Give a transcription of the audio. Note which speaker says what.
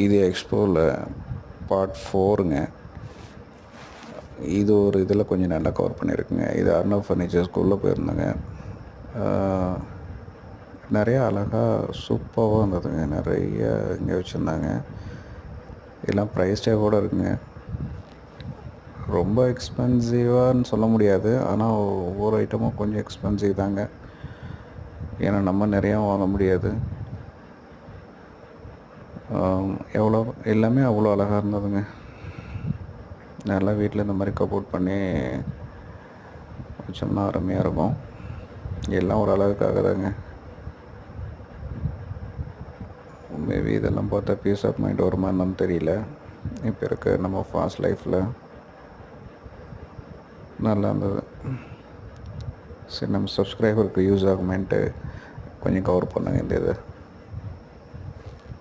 Speaker 1: இது எக்ஸ்போவில் பார்ட் 4ங்க. இது ஒரு இதில் கொஞ்சம் நல்லா கவர் பண்ணியிருக்குங்க. இது அர்ணவ் ஃபர்னிச்சர்ஸ்குள்ளே போயிருந்தேங்க. நிறையா அழகாக சூப்பராக இருந்ததுங்க. நிறைய இங்கே வச்சுருந்தாங்க. இதெல்லாம் ப்ரைஸ் டேக்கோடு இருக்குங்க. ரொம்ப எக்ஸ்பென்சிவான்னு சொல்ல முடியாது, ஆனால் ஒவ்வொரு ஐட்டமும் கொஞ்சம் எக்ஸ்பென்சிவ் தாங்க. ஏன்னா நம்ம நிறையா வாங்க முடியாது. எவ்வளோ எல்லாமே அவ்வளோ அழகாக இருந்ததுங்க. நல்லா வீட்டில் இந்த மாதிரி கபோர்ட் பண்ணி வச்சோம்னா அருமையாக இருக்கும். எல்லாம் ஒரு அழகுக்காக தாங்க. மேபி இதெல்லாம் பார்த்தா பீஸ் ஆஃப் மைண்ட் வருமா என்னன்னு தெரியல. இப்போ இருக்க நம்ம ஃபாஸ்ட் லைஃப்பில் நல்லா இருந்தது. சரி, நம்ம சப்ஸ்கிரைபருக்கு யூஸ் ஆகுமேன்ட்டு கொஞ்சம் கவர் பண்ணுங்க இந்த இதை.